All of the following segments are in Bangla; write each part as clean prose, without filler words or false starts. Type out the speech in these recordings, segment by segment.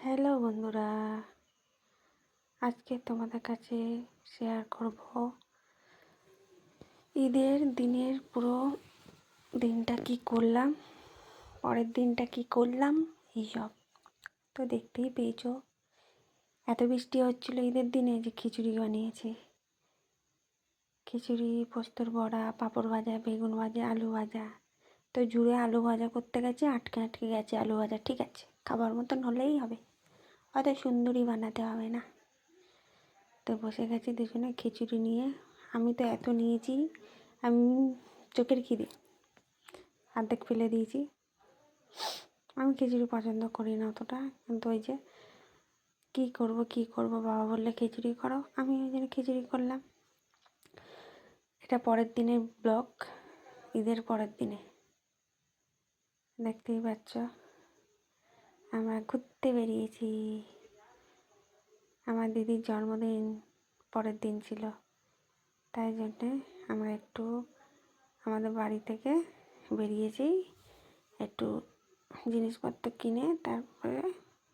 হ্যালো বন্ধুরা, আজকে তোমাদের কাছে শেয়ার করব ঈদের দিনের পুরো দিনটা কি করলাম, পরের দিনটা কি করলাম, এইসব তো দেখতেই পেয়েছো। এত বৃষ্টি হচ্ছিল ঈদের দিনে যে খিচুড়ি বানিয়েছি। খিচুড়ি, পোস্তর বড়া, পাঁপড় ভাজা, বেগুন ভাজা, আলু ভাজা। তো জুড়ে আলু ভাজা করতে গেছে, আটকে আটকে গেছে আলু ভাজা। ঠিক আছে, খাবার মতন হলেই হবে, অত সুন্দরী বানাতে হবে না। তো বসে গেছি দুজনে খিচুড়ি নিয়ে। আমি তো এত নিয়েছি, আমি চোখের খিদে অর্ধেক ফেলে দিয়েছি। আমি খিচুড়ি পছন্দ করি না অতটা, কিন্তু ওই যে কী করব, বাবা বললে খিচুড়ি করো, আমি ওই জন্য খিচুড়ি করলাম। এটা পরের দিনের ব্লগ, ঈদের পরের দিনে। দেখতেই পাচ্ছ আমরা ঘুরতে বেরিয়েছি। আমার দিদির জন্মদিন পরের দিন ছিল, তাই জন্যে আমরা একটু আমাদের বাড়ি থেকে বেরিয়েছি, একটু জিনিসপত্র কিনে তারপরে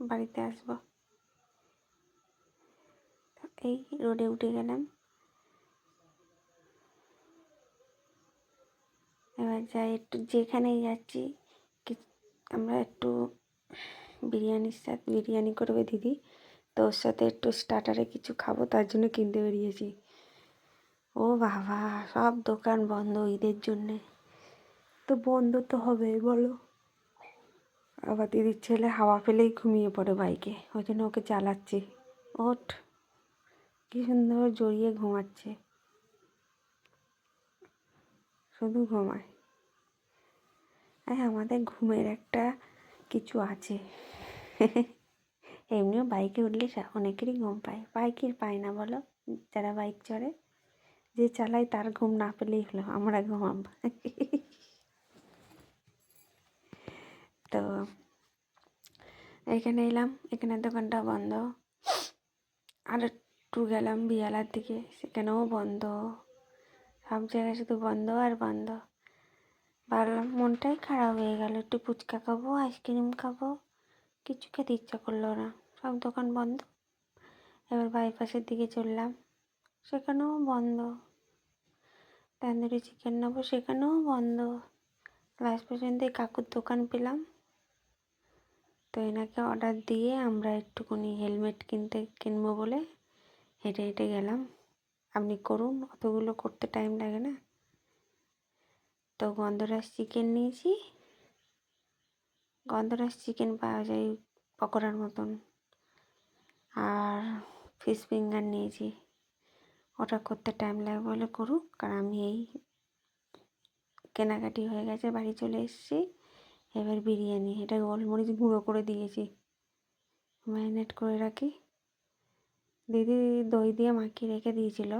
বাড়িতে আসবো। এই রোডে উঠে গেলাম। এবার যাই, একটু যেখানেই যাচ্ছি আমরা একটু বিরিয়ানি করবে দিদি, তো ওর সাথে একটু স্টার্টারে কিছু খাবো, তার জন্য কিনতে বেরিয়েছি। ও বাবা, সব দোকান বন্ধ ঈদের জন্যে। তো বন্ধ তো হবেই বলো। আবার দিদির ছেলে হাওয়া পেলেই ঘুমিয়ে পড়ে বাইকে, ওই জন্য ওকে চালাচ্ছি। ওঠ, কি সুন্দর জড়িয়ে ঘুমাচ্ছে, শুধু ঘুমায়। আমাদের ঘুমের একটা কিছু আছে। এমনিও বাইকে উঠলে অনেকেরই ঘুম পায়, বাইকের পায় না বলো? যারা বাইক চড়ে, যে চালায় তার ঘুম না পেলেই হলো, আমরা ঘুমাব। তো এখানে এলাম, এখানে দোকানটা বন্ধ। আর একটু গেলাম বিয়ালার দিকে, সেখানেও বন্ধ। সব জায়গায় শুধু বন্ধ আর বন্ধ। ভাবলাম, মনটাই খারাপ হয়ে গেল, একটু ফুচকা খাবো, আইসক্রিম খাবো, কিছু খেতে ইচ্ছা করলো না, সব দোকান বন্ধ। এবার বাইপাসের দিকে চললাম, সেখানেও বন্ধ। তন্দুরি চিকেন নেবো, সেখানেও বন্ধ। লাস্ট পর্যন্ত কাকুর দোকান পেলাম, তো এনাকে অর্ডার দিয়ে আমরা একটুখানি হেলমেট কিনবো বলে হেঁটে হেঁটে গেলাম। আপনি করুন, অতগুলো করতে টাইম লাগে না। তো গন্ধরাজ চিকেন নিয়েছি, গন্ধরাজ চিকেন পাওয়া যায় পকোড়ার মতন, আর ফিশ ফিঙ্গার নিয়েছি। ওটা করতে টাইম লাগবে বলে করুক, কারণ আমি এই কেনাকাটি হয়ে গেছে, বাড়ি চলে এসেছি। এবার বিরিয়ানি, এটা গোলমরিচ গুঁড়ো করে দিয়েছি, ম্যারিনেট করে রাখি। দিদি দই দিয়ে মাখিয়ে রেখে দিয়েছিল,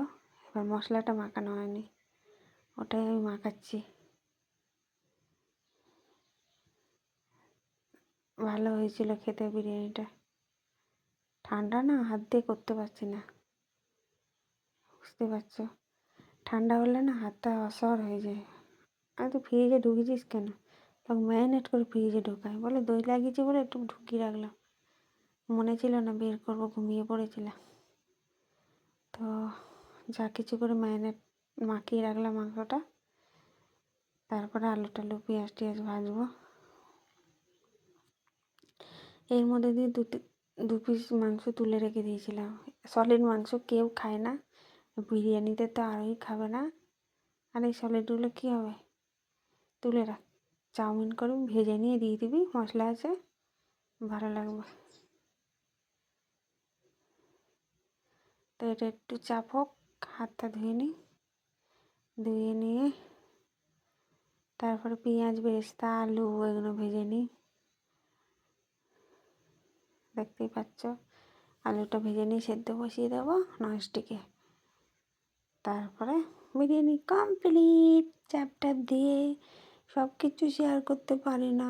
এবার মশলাটা মাখানো হয়নি, ওটাই আমি মাখাচ্ছি। ভালো হয়েছিল খেতে বিরিয়ানিটা। ঠান্ডা না, হাত দিয়ে করতে পারছি না, বুঝতে পারছো? ঠান্ডা হলে না হাতটা অসর হয়ে যায়। আমি তো ফ্রিজে ঢুকেছিস কেন, তখন ম্যারিনেট করে ফ্রিজে ঢোকায়, বলে দই লাগিয়েছি বলে একটু ঢুকিয়ে রাখলাম, মনে ছিল না বের করবো, ঘুমিয়ে পড়েছিলাম। তো যা কিছু করে ম্যারিনেট মাখিয়ে রাখলাম মাংসটা, তারপরে আলু টালু পেঁয়াজ টিয়াজ ভাজবো। এর মধ্যে দিয়ে দু পিস মাংস তুলে রেখে দিয়েছিলাম, সলিড মাংস কেউ খায় না, বিরিয়ানিতে তো আরোই খাবে না। আর এই সলিডগুলো কী হবে, তুলে রাখ, চাউমিন করবি, ভেজে নিয়ে দিয়ে দিবি, মশলা আছে, ভালো লাগবে। তো এটা একটু চাপ হোক, হাতটা ধুয়ে নিই, ধুয়ে নিয়ে তারপরে পেঁয়াজ বেরেস্তা আলু এগুলো ভেজে নিই। দেখতেই পাচ্ছ, আলুটা ভেজে নিয়ে সেদ্ধ বসিয়ে দেবো ননস্টিকে। তারপরে বিরিয়ানি কমপ্লিট। চাপ টাপ দিয়ে সব কিছু শেয়ার করতে পারি না,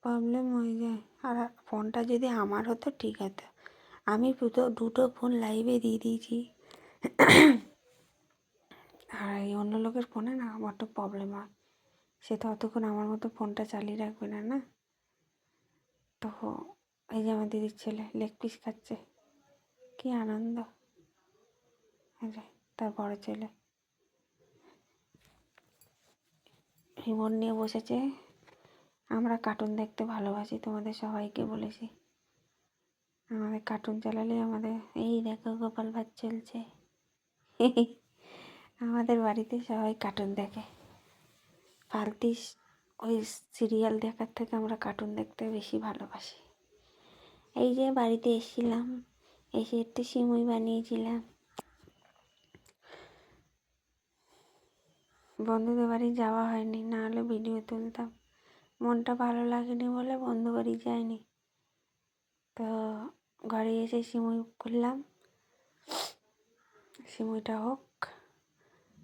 প্রবলেম হয়ে যায়। আর ফোনটা যদি আমার হতো ঠিক হতো, আমি দুটো ফোন লাইভে দিয়ে দিয়েছি। আর এই অন্য লোকের ফোনে না আমার তো প্রবলেম হয়, সে তো অতক্ষণ আমার মতো ফোনটা চালিয়ে রাখবে না, না। তো এই যে আমার দিদির ছেলে লেগ পিস খাচ্ছে, কি আনন্দ। এই যে তার বড় ছেলে রিমোট নিয়ে বসেছে। আমরা কার্টুন দেখতে ভালোবাসি, তোমাদের সবাইকে বলেছি। আমাদের কার্টুন চালালে আমাদের এই দেখো গোপাল ভাঁড় চলছে। আমাদের বাড়িতে সবাই কার্টুন দেখে। ফালতু ওই সিরিয়াল দেখার থেকে আমরা কার্টুন দেখতে বেশি ভালোবাসি। এই যে বাড়িতে এসেছিলাম, এসে একটু সিমুই বানিয়েছিলাম। বন্ধুদের বাড়ি যাওয়া হয়নি, না হলে ভিডিও তুলতাম। মনটা ভালো লাগেনি বলে বন্ধু বাড়ি যায়নি। তো ঘরে এসে সিমুই করলাম। সিমুইটা হোক,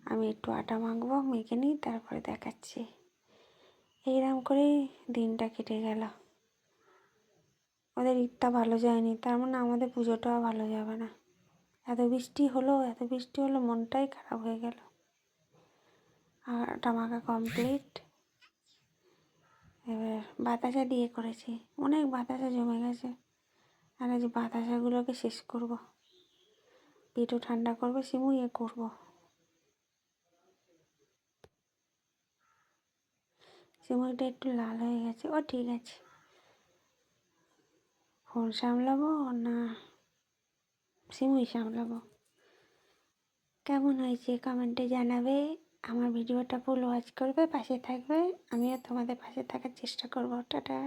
আমি একটু আটা মাখবো, মেখে নিই, তারপরে দেখাচ্ছি। এইরকম করেই দিনটা কেটে গেল। ওদের ঈদটা ভালো যায়নি, তার মানে আমাদের পুজোটাও ভালো যাবে না। এত বৃষ্টি হলো, মনটাই খারাপ হয়ে গেল। আর আটা মাখা কমপ্লিট। এবার বাতাসা দিয়ে করেছি, অনেক বাতাসা জমে গেছে। আর আজ বাতাসাগুলোকে শেষ করব, পেটও ঠান্ডা করবো, সিমুইয়ে করবো। সিমুইটা একটু লাল হয়ে গেছে, ও ঠিক আছে। ফোন সামলাবো না সিমুই সামলাবো? কেমন হয়েছে কমেন্টে জানাবে। আমার ভিডিওটা ফুল ওয়াচ করবে, পাশে থাকবে। আমিও তোমাদের পাশে থাকার চেষ্টা করবো। টাটা।